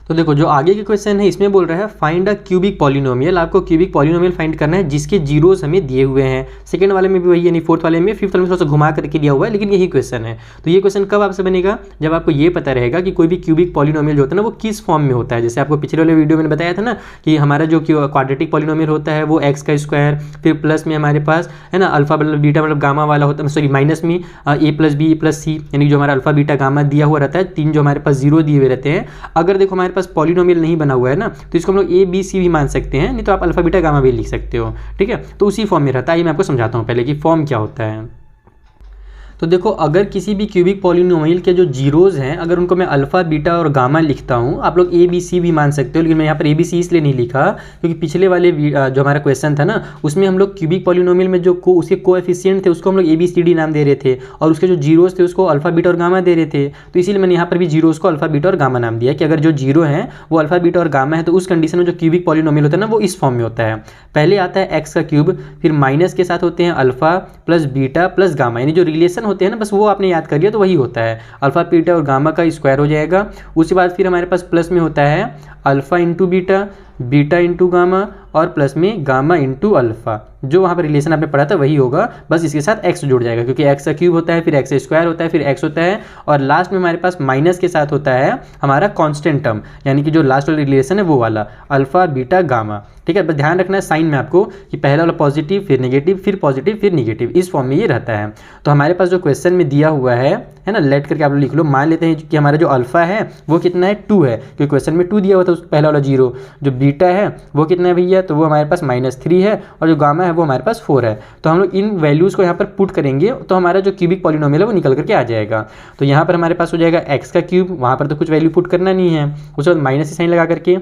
तो देखो जो आगे के क्वेश्चन है इसमें बोल रहा है फाइंड अ क्यूबिक पॉलिनोमियल। आपको क्यूबिक पॉलिनोमियल फाइंड करना है जिसके जीरोस हमें दिए हुए हैं। सेकंड वाले में भी वही, यानी फोर्थ वाले में, फिफ्थ वाले में थोड़ा सा घुमा करके दिया हुआ है, लेकिन यही क्वेश्चन है। तो ये क्वेश्चन कब आपसे बनेगा, जब आपको ये पता रहेगा कि कोई भी क्यूबिक पॉलिनोमियल जो होता है ना वो किस फॉर्म में होता है। जैसे आपको पिछले वाले वीडियो में बताया था ना कि हमारा जो क्वाड्रेटिक पॉलिनोमियल होता है वो x का स्क्वायर, फिर प्लस में हमारे पास है ना अल्फा मतलब बीटा मतलब गामा वाला होता है, सॉरी माइनस में a + b + c, यानी जो हमारा अल्फा बीटा गामा दिया हुआ रहता है, 3 जो हमारे पास जीरो दिए हुए रहते हैं। अगर देखो हमारे पास पॉलिनोमियल नहीं बना हुआ है ना, तो इसको हम लोग A B C भी मान सकते हैं, नहीं तो आप अल्फा बीटा गामा भी लिख सकते हो, ठीक है। तो उसी फॉर्म में रहता है। मैं आपको समझाता हूँ पहले कि फॉर्म क्या होता है। तो देखो अगर किसी भी क्यूबिक पॉलिनोमियल के जो जीरोज हैं, अगर उनको मैं अल्फा बीटा और गामा लिखता हूँ, आप लोग ABC भी मान सकते हो, लेकिन मैं यहाँ पर ABC इसलिए नहीं लिखा क्योंकि पिछले वाले जो हमारा क्वेश्चन था ना उसमें हम लोग क्यूबिक पॉलिनोमियल में जो उसके कोएफिशिएंट थे उसको हम लोग ABCD नाम दे रहे थे, और उसके जो जीरोज थे उसको अल्फा बीटा और गामा दे रहे थे। तो इसीलिए मैंने यहाँ पर भी जीरोज को अल्फा बीटा और गामा नाम दिया कि अगर जो जीरो है वो अल्फा बीटा और गामा है तो उस कंडीशन में जो क्यूबिक पॉलिनोमियल होता है ना वो इस फॉर्म में होता है। पहले आता है x का क्यूब, फिर माइनस के साथ होते हैं alpha plus beta plus gamma, यानी जो रिलेशन होते हैं ना बस वो आपने याद करिए तो वही होता है, अल्फा बीटा और गामा का स्क्वायर हो जाएगा। उसके बाद फिर हमारे पास प्लस में होता है alpha into beta, beta into gamma, और प्लस में गामा इंटू अल्फा। जो वहाँ पर रिलेशन आपने पढ़ा था वही होगा, बस इसके साथ x जुड़ जाएगा क्योंकि x का क्यूब होता है, फिर x स्क्वायर होता है, फिर x होता है, और लास्ट में हमारे पास माइनस के साथ होता है हमारा कांस्टेंट टर्म, यानी कि जो लास्ट वाला रिलेशन है वो वाला अल्फा बीटा गामा, ठीक है। बस ध्यान रखना है साइन में आपको कि पहला वाला पॉजिटिव फिर नेगेटिव फिर पॉजिटिव फिर नेगेटिव, इस फॉर्म में ये रहता है। तो हमारे पास जो क्वेश्चन में दिया हुआ है ना, लेट करके आप लोग लिख लो। मान लेते हैं कि हमारा जो अल्फा है वो कितना है 2 है, क्योंकि क्वेश्चन में 2 दिया हुआ था उस पहला वाला जीरो। जो बीटा है वो कितना है भैया, तो वो हमारे पास -3 है, और जो गामा है वो हमारे पास 4 है। तो हम लोग इन वैल्यूज़ को यहाँ पर पुट करेंगे तो हमारा जो क्यूबिक पॉलिनोमियल है वो निकल करके आ जाएगा। तो यहाँ पर हमारे पास हो जाएगा x का क्यूब, वहाँ पर तो कुछ वैल्यू पुट करना नहीं है, उसके बाद माइनस साइन लगा करके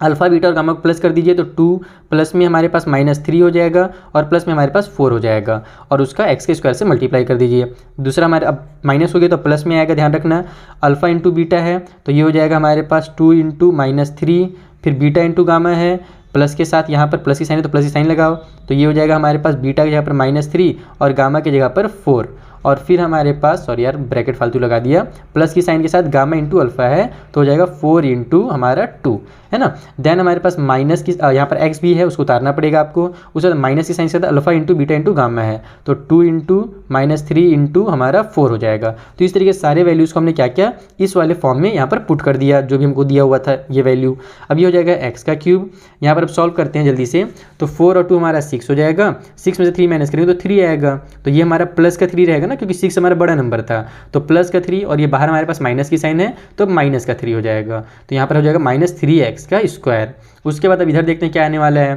अल्फा बीटा और गामा को प्लस कर दीजिए तो 2 प्लस में हमारे पास -3 हो जाएगा, और प्लस में हमारे पास 4 हो जाएगा, और उसका x के स्क्वायर से मल्टीप्लाई कर दीजिए। दूसरा हमारे अब माइनस हो गया तो प्लस में आएगा, ध्यान रखना। अल्फा इंटू बीटा है तो ये हो जाएगा हमारे पास 2 इंटू -3, फिर बीटा इंटू गामा है, प्लस के साथ यहाँ पर प्लस की साइन है तो प्लस की साइन लगाओ, तो ये हो जाएगा हमारे पास बीटा की जगह पर -3 और गामा की जगह पर 4, और फिर हमारे पास सॉरी यार ब्रैकेट फालतू लगा दिया, प्लस की साइन के साथ गामा इंटू अल्फा है तो हो जाएगा 4 इंटू हमारा 2, है ना। देन हमारे पास माइनस की यहाँ पर x भी है उसको उतारना पड़ेगा आपको, उसके बाद माइनस की साइन के साथ alpha into beta into gamma है तो 2 इंटू -3 इंटू हमारा 4 हो जाएगा। तो इस तरीके से सारे वैल्यूज़ को हमने क्या किया, इस वाले फॉर्म में यहाँ पर पुट कर दिया जो भी हमको दिया हुआ था ये वैल्यू। अब ये हो जाएगा x का क्यूब, यहाँ पर अब सॉल्व करते हैं जल्दी से। तो 4 और 2 हमारा 6 हो जाएगा, 6 में से 3 माइनस करेंगे तो 3 आएगा, तो ये हमारा प्लस का 3 रहेगा ना क्योंकि 6 हमारा बड़ा नंबर था, तो प्लस का 3, और ये बाहर हमारे पास माइनस की साइन है तो माइनस का 3 हो जाएगा, तो यहाँ पर हो जाएगा -3x का स्क्वायर। उसके बाद अब इधर देखते हैं क्या आने वाला है,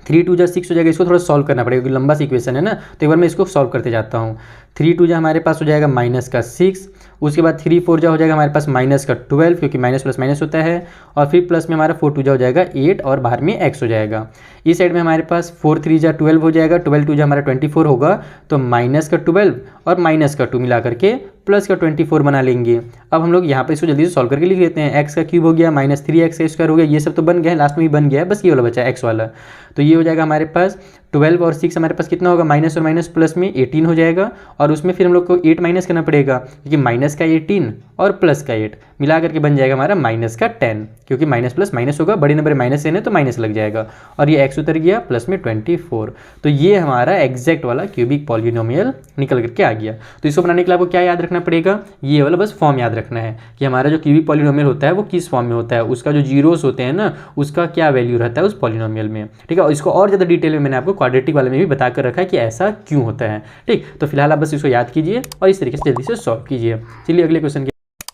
3 2 जा 6 हो जाएगा, इसको थोड़ा सॉल्व करना पड़ेगा क्योंकि लंबा सी इक्वेशन है ना, तो एक बार मैं इसको सॉल्व करते जाता हूँ। 3 2 जा हमारे पास हो जाएगा -6, उसके बाद 3 4 जा हो जाएगा हमारे पास माइनस का 12, क्योंकि माइनस प्लस माइनस होता है, और फिर प्लस में हमारा 4 2 जा हो जाएगा 8 और बाहर में x हो जाएगा। इस साइड में हमारे पास 4 3 जा 12 हो जाएगा, 12 2 जा हमारा 24 होगा, तो माइनस का 12 और माइनस का 2 मिला करके प्लस का 24 बना लेंगे। अब हम लोग यहाँ पे इसको जल्दी से सॉल्व करके लिख लेते हैं। एक्स का क्यूब हो गया माइनस 3x का स्क्वायर हो गया, ये सब तो बन गया है, लास्ट में भी बन गया है, बस ये वाला बचा है एक्स वाला। तो ये हो जाएगा हमारे पास 12 और 6 हमारे पास कितना होगा, माइनस और माइनस प्लस में 18 हो जाएगा, और उसमें फिर हम लोग को 8 माइनस करना पड़ेगा, क्योंकि माइनस का 18 और प्लस का 8 मिला करके बन जाएगा हमारा माइनस का 10, क्योंकि माइनस प्लस माइनस होगा, बड़े नंबर माइनस है तो माइनस लग जाएगा, और ये एक्स उतर गया प्लस में 24। तो ये हमारा एग्जैक्ट वाला क्यूबिक पॉलिनोमियल निकल करके आ गया। तो इसको बनाने के लिए आपको क्या याद रखना पड़ेगा, ये वाला बस फॉर्म याद रखना है कि हमारा जो क्यूबिक पॉलिनोमियल होता है वो किस फॉर्म में होता है, उसका जो जीरोस होते हैं ना उसका क्या वैल्यू रहता है उस पॉलिनोमियल में। ठीक है, और इसको और ज़्यादा डिटेल में मैंने आपको क्वाड्रेटिक वाले में भी बता कर रखा है कि ऐसा क्यों होता है। ठीक, तो फिलहाल आप बस इसको याद कीजिए और इस तरीके से जल्दी से सॉल्व कीजिए। चलिए अगले क्वेश्चन।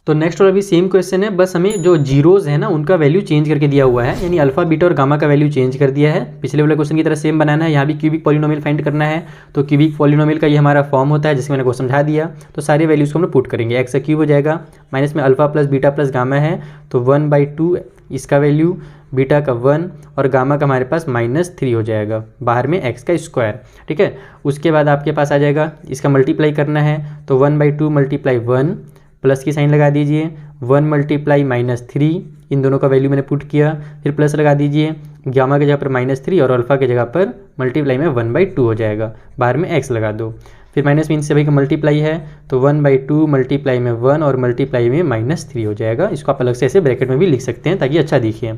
तो नेक्स्ट वाला भी सेम क्वेश्चन है, बस हमें जो जीरोज है ना उनका वैल्यू चेंज करके दिया हुआ है, यानी अल्फा बीटा और गामा का वैल्यू चेंज कर दिया है। पिछले वाले क्वेश्चन की तरह सेम बनाना है, यहाँ भी क्यूबिक पॉलिनोमियल फाइंड करना है। तो क्यूबिक पॉलिनोमियल का ये हमारा फॉर्म होता है, जैसे मैंने को समझा दिया। तो सारे वैल्यूज़ को हम लोग पुट करेंगे। एक्स का क्यूब हो जाएगा, माइनस में alpha plus beta plus gamma है, तो 1/2 इसका वैल्यू, बीटा का 1 और गामा का हमारे पास -3 हो जाएगा, बाहर में एक्स का स्क्वायर। ठीक है, उसके बाद आपके पास आ जाएगा, इसका मल्टीप्लाई करना है, तो 1/2 मल्टीप्लाई 1 प्लस की साइन लगा दीजिए, 1 मल्टीप्लाई -3, इन दोनों का वैल्यू मैंने पुट किया, फिर प्लस लगा दीजिए, गामा के जगह पर -3 और अल्फा के जगह पर मल्टीप्लाई में 1/2 हो जाएगा, बाहर में x लगा दो, फिर माइनस में इन सभी का मल्टीप्लाई है, तो 1/2 मल्टीप्लाई में 1 और मल्टीप्लाई में -3 हो जाएगा। इसको आप अलग से ऐसे ब्रैकेट में भी लिख सकते हैं ताकि अच्छा दिखे।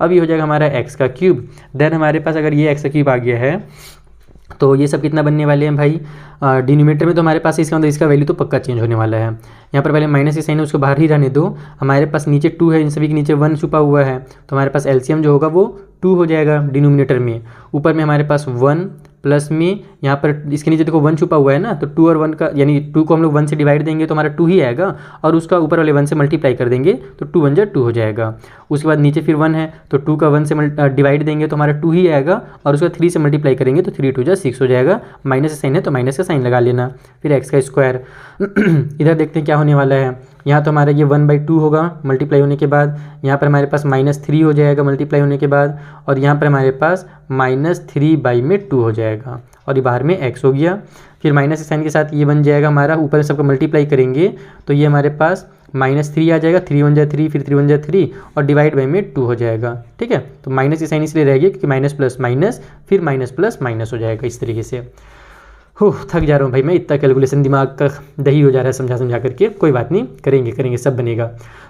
अब ये हो जाएगा हमारा x का क्यूब। देन हमारे पास अगर ये x का क्यूब आ गया है तो ये सब कितना बनने वाले हैं भाई, डिनोमिनेटर में तो हमारे पास इसका मतलब इसका वैल्यू तो पक्का चेंज होने वाला है। यहाँ पर पहले माइनस की साइन है उसको बाहर ही रहने दो, हमारे पास नीचे 2 है, इन सभी के नीचे 1 छुपा हुआ है, तो हमारे पास एलसीएम जो होगा वो 2 हो जाएगा डिनोमिनेटर में। ऊपर में हमारे पास 1 प्लस में यहाँ पर इसके नीचे देखो 1 छुपा हुआ है ना, तो 2 और 1 का यानी 2 को हम लोग 1 से डिवाइड देंगे तो हमारा 2 ही आएगा, और उसका ऊपर वाले 1 से मल्टीप्लाई कर देंगे तो 2 1 जा 2 हो जाएगा। उसके बाद नीचे फिर 1 है, तो 2 का 1 से डिवाइड देंगे तो हमारा 2 ही आएगा, और उसका 3 से मल्टीप्लाई करेंगे तो 3 2 जा 6 हो जाएगा। माइनस का साइन है तो माइनस का साइन लगा लेना, फिर एक्स का स्क्वायर। इधर देखते हैं क्या होने वाला है, यहाँ तो हमारा ये 1/2 होगा मल्टीप्लाई होने के बाद, यहाँ पर हमारे पास -3 हो जाएगा मल्टीप्लाई होने के बाद, और यहाँ पर हमारे पास -3/2 हो जाएगा, और ये बाहर में x हो गया। फिर माइनस के साइन के साथ ये बन जाएगा हमारा, ऊपर सबका मल्टीप्लाई करेंगे तो ये हमारे पास -3 आ जाएगा, 3 1 जा 3, फिर 3 1 जा 3 और डिवाइड बाई में 2 हो जाएगा। ठीक है, तो माइनस की साइन इसलिए रहेगी क्योंकि माइनस प्लस माइनस फिर माइनस प्लस माइनस हो जाएगा इस तरीके से। थक जा रहा हूँ भाई मैं, इतना कैलकुलेशन दिमाग का दही हो जा रहा है समझा करके, कोई बात नहीं, करेंगे सब बनेगा।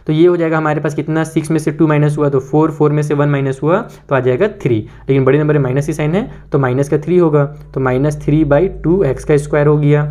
तो ये हो जाएगा हमारे पास कितना, 6 में से 2 माइनस हुआ तो 4, 4 में से 1 माइनस हुआ तो आ जाएगा 3, लेकिन बड़े नंबर में माइनस की साइन है तो माइनस का 3 होगा, तो -3/2 एक्स का स्क्वायर हो गया।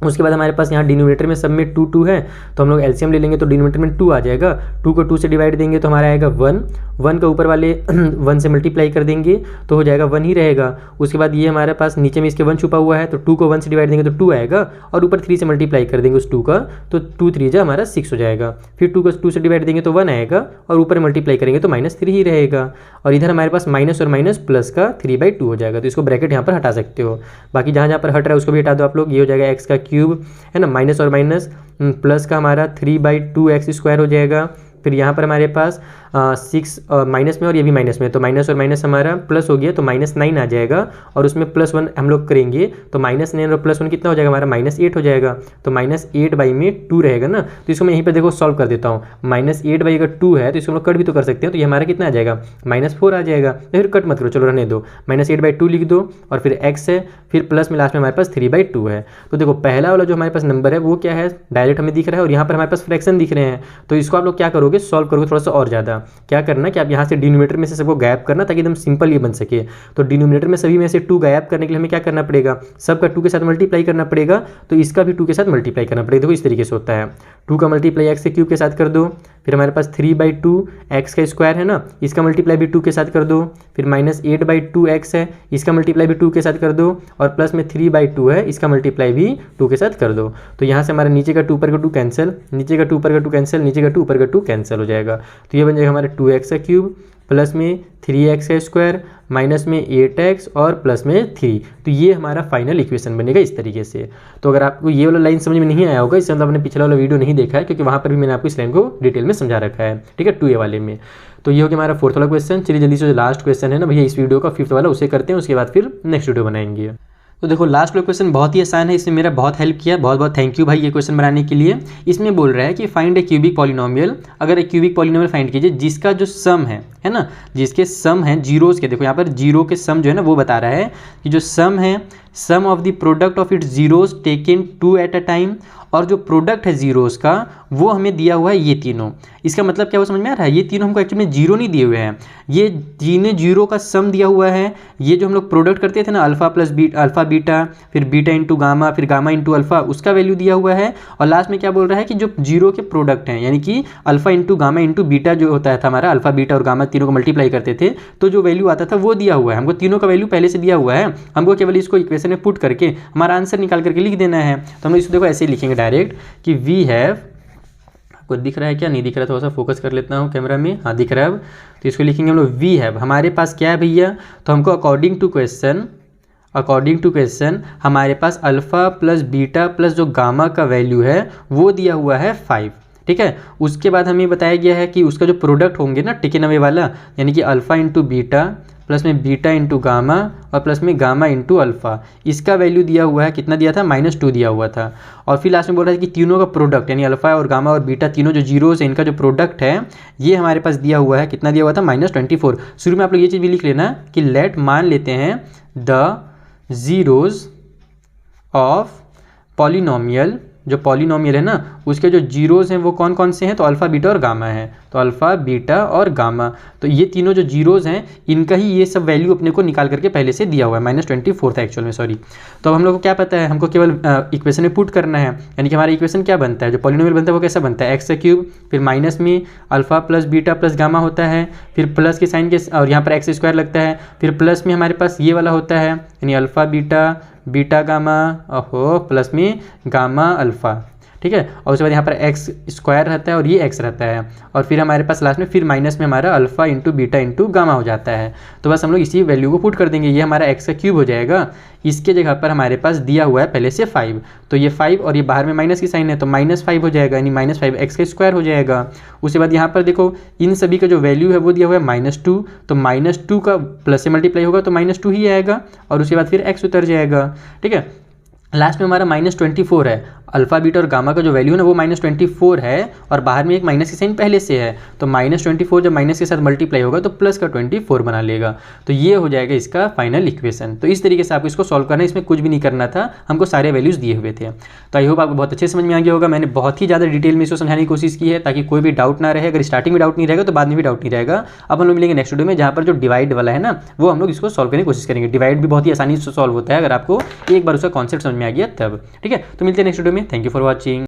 उसके बाद हमारे पास यहाँ डिनोमिनेटर में सब में 2 2 है, तो हम लोग एलसीएम ले लेंगे तो डिनोमिनेटर में 2 आ जाएगा, 2 को 2 से डिवाइड देंगे तो हमारा आएगा 1, 1 का ऊपर वाले 1 से मल्टीप्लाई कर देंगे तो हो जाएगा 1 ही रहेगा। उसके बाद ये हमारे पास नीचे में इसके 1 छुपा हुआ है, तो 2 को 1 से डिवाइड देंगे तो 2 आएगा, और ऊपर 3 से मल्टीप्लाई कर देंगे उस 2 का, तो 2 3 जा हमारा 6 हो जाएगा। फिर 2 को 2 से डिवाइड देंगे तो 1 आएगा, और ऊपर मल्टीप्लाई करेंगे तो -3 ही रहेगा, और इधर हमारे पास माइनस और माइनस प्लस का 3/2 हो जाएगा। तो इसको ब्रैकेट यहाँ पर हटा सकते हो, बाकी जहाँ जहाँ पर हट रहा है उसको भी हटा दो आप लोग। ये हो जाएगा एक्स का क्यूब है ना, माइनस और माइनस प्लस का हमारा 3/2 एक्स स्क्वायर हो जाएगा। फिर यहाँ पर हमारे पास 6 माइनस में और ये भी माइनस में, तो माइनस और माइनस हमारा प्लस हो गया तो -9 आ जाएगा, और उसमें +1 हम लोग करेंगे तो -9 और +1 कितना हो जाएगा हमारा -8 हो जाएगा, तो -8/2 रहेगा ना। तो इसको मैं यहीं पर देखो सॉल्व कर देता हूँ, -8 अगर 2 है तो इसको हम लोग कट भी तो कर सकते हैं, तो ये हमारा कितना आ जाएगा -4 आ जाएगा। तो फिर कट मत करो, चलो रहने दो, -8/2 लिख दो, और फिर x है, फिर प्लस में लास्ट में हमारे पास 3/2 है। तो देखो पहला वाला जो हमारे पास नंबर है वो क्या है, डायरेक्ट हमें दिख रहा है, और यहाँ पर हमारे पास फ्रैक्शन दिख रहे हैं, तो इसको आप लोग क्या करोगे, सॉल्व करोगे थोड़ा सा और ज़्यादा। क्या करना कि आप यहाँ से डिनोमिनेटर में से सबको गायब करना ताकि एकदम सिंपल ये बन सके। तो डिनोमिनेटर में सभी में से 2 गायब करने के लिए हमें क्या करना पड़ेगा, सबका 2 के साथ मल्टीप्लाई करना पड़ेगा, तो इसका भी 2 के साथ मल्टीप्लाई करना पड़ेगा। देखो इस तरीके से होता है, 2 का मल्टीप्लाई एक्स के क्यूब के साथ कर दो, फिर हमारे पास 3/2 एक्स का स्क्वायर है ना, इसका मल्टीप्लाई भी 2 के साथ कर दो, फिर -8/2 एक्स है, इसका मल्टीप्लाई भी 2 के साथ कर दो, और प्लस में 3/2 है, इसका मल्टीप्लाई भी 2 के साथ कर दो। तो यहाँ से हमारा नीचे का 2 ऊपर का 2 कैंसिल, नीचे का 2 ऊपर का 2 कैंसिल, नीचे का 2 ऊपर का 2 कैंसिल हो जाएगा। तो ये बन जाएगा हमारा 2x का क्यूब प्लस में 3x का स्क्वायर माइनस में 8x और प्लस में 3। तो ये हमारा फाइनल इक्वेशन बनेगा इस तरीके से। तो अगर आपको ये वाला लाइन समझ में नहीं आया होगा, इससे मतलब आपने पिछला वाला वीडियो नहीं देखा है, क्योंकि वहाँ पर भी मैंने आपको इस लाइन को डिटेल में समझा रखा है, ठीक है, 2a वाले में। तो ये हो गया हमारा फोर्थ वाला क्वेश्चन। चलिए जल्दी से जो लास्ट क्वेश्चन है ना भैया इस वीडियो का, फिफ्थ वाला, उसे करते हैं, उसके बाद फिर नेक्स्ट वीडियो बनाएंगे। तो देखो लास्ट वाला क्वेश्चन बहुत ही आसान है, इसमें मेरा बहुत हेल्प किया, बहुत बहुत थैंक यू भाई ये क्वेश्चन बनाने के लिए। इसमें बोल रहा है कि फाइंड ए क्यूबिक पॉलिनोमियल, अगर एक क्यूबिक पॉलिनोमियल फाइंड कीजिए जिसका जो सम है ना, जिसके सम है जीरोज़ के, देखो यहाँ पर जीरो के सम जो है ना वो बता रहा है कि जो सम है, sum of the product of its zeros taken 2 at a time, और जो प्रोडक्ट है जीरोज़ का वो हमें दिया हुआ है ये तीनों। इसका मतलब क्या वो समझ में आ रहा है, ये तीनों हमको एक्चुअली में जीरो नहीं दिए हुए हैं, ये तीनों जीरो का सम दिया हुआ है। ये जो हम लोग प्रोडक्ट करते थे ना, अल्फा प्लस अल्फा बीटा, फिर बीटा इंटू गामा, फिर गामा इंटू अल्फा, उसका वैल्यू दिया हुआ है। और लास्ट में क्या बोल रहा है कि जो जीरो के प्रोडक्ट हैं, यानी कि alpha into gamma into beta जो होता था हमारा, अल्फा बीटा और गामा तीनों को मल्टीप्लाई करते थे, तो जो वैल्यू आता था वो दिया हुआ है हमको, तीनों का वैल्यू पहले से दिया हुआ है, हमको केवल इसको इक्वेशन में पुट करके हमारा आंसर निकाल करके लिख देना है। तो हम लोग इसको देखो ऐसे ही लिखेंगे डायरेक्ट कि वी हैव, आपको दिख रहा है क्या, नहीं दिख रहा, थोड़ा सा फोकस कर लेता हूँ कैमरा में, हाँ दिख रहा है अब। तो इसको लिखेंगे हम लोग वी हैव, हमारे पास क्या है भैया, तो हमको अकॉर्डिंग टू क्वेश्चन हमारे पास अल्फा प्लस बीटा प्लस जो गामा का वैल्यू है वो दिया हुआ है 5, ठीक है। उसके बाद हमें बताया गया है कि उसका जो प्रोडक्ट होंगे ना टेकन अवे वाला, यानी कि अल्फा इंटू बीटा प्लस में बीटा इंटू गामा और प्लस में गामा इंटू अल्फा, इसका वैल्यू दिया हुआ है, कितना दिया था, -2 दिया हुआ था। और फिर लास्ट में बोल रहा है कि तीनों का प्रोडक्ट, यानी अल्फा और गामा और बीटा तीनों जो जीरोज़ है इनका जो प्रोडक्ट है ये हमारे पास दिया हुआ है, कितना दिया हुआ था, -24। शुरू में आप लोग ये चीज़ भी लिख लेना कि लेट, मान लेते हैं, द जीरोज़ ऑफ पॉलिनोमियल, जो पॉलिनोमियल है ना उसके जो जीरोज़ हैं वो कौन कौन से हैं, तो अल्फ़ा बीटा और गामा है, तो अल्फ़ा बीटा और गामा, तो ये तीनों जो जीरोज़ हैं इनका ही ये सब वैल्यू अपने को निकाल करके पहले से दिया हुआ है, -24 था एक्चुअल में, सॉरी। तो अब हम लोग को क्या पता है, हमको केवल इक्वेशन में पुट करना है, यानी कि हमारा इक्वेशन क्या बनता है, जो पॉलिनोमियल बनता है वो कैसा बनता है, एक्स का क्यूब, फिर माइनस में alpha plus beta plus gamma होता है, फिर प्लस के साइन के और यहाँ पर एक्स स्क्वायर लगता है, फिर प्लस में हमारे पास ये वाला होता है, यानी alpha beta beta gamma plus में गामा अल्फ़ा, ठीक है। और उसके बाद यहाँ पर एक्स स्क्वायर रहता है और ये एक्स रहता है, और फिर हमारे पास लास्ट में फिर माइनस में हमारा alpha into beta into gamma हो जाता है। तो बस हम लोग इसी वैल्यू को पुट कर देंगे, ये हमारा एक्स का क्यूब हो जाएगा, इसके जगह पर हमारे पास दिया हुआ है पहले से 5, तो ये 5 और ये बाहर में माइनस की साइन है तो -5 हो जाएगा, यानी -5 एक्स का स्क्वायर हो जाएगा। उसके बाद यहाँ पर देखो इन सभी का जो वैल्यू है वो दिया हुआ है -2, तो -2 का प्लस से मल्टीप्लाई होगा तो -2 ही आएगा, और उसके बाद फिर एक्स उतर जाएगा, ठीक है। लास्ट में हमारा -24 है, अल्फ़ा बीटा और गामा का जो वैल्यू है ना वो -24 है, और बाहर में एक माइनस की साइन पहले से है, तो -24 जब माइनस के साथ मल्टीप्लाई होगा तो प्लस का 24 बना लेगा, तो ये हो जाएगा इसका फाइनल इक्वेशन। तो इस तरीके से आपको इसको सॉल्व करना है, इसमें कुछ भी नहीं करना था, हमको सारे वैल्यूज़ दिए हुए थे। तो आई होप आपको बहुत अच्छे समझ में आ गया होगा, मैंने बहुत ही ज़्यादा डिटेल में इसको समझाने की कोशिश की है ताकि कोई भी डाउट ना रहे, अगर स्टार्टिंग में डाउट नहीं रहेगा तो बाद में भी डाउट नहीं रहेगा। अब हम लोग मिलेंगे नेक्स्ट वीडियो में, जहाँ पर जो डिवाइड वाला है ना वो हम लोग इसको सॉल्व करने की कोशिश करेंगे। डिवाइड भी बहुत ही आसानी से सॉल्व होता है अगर आपको एक बार उसका कॉन्सेप्ट समझ में आ गया तब, ठीक है। तो मिलते हैं नेक्स्ट वीडियो में, थैंक यू फॉर वॉचिंग।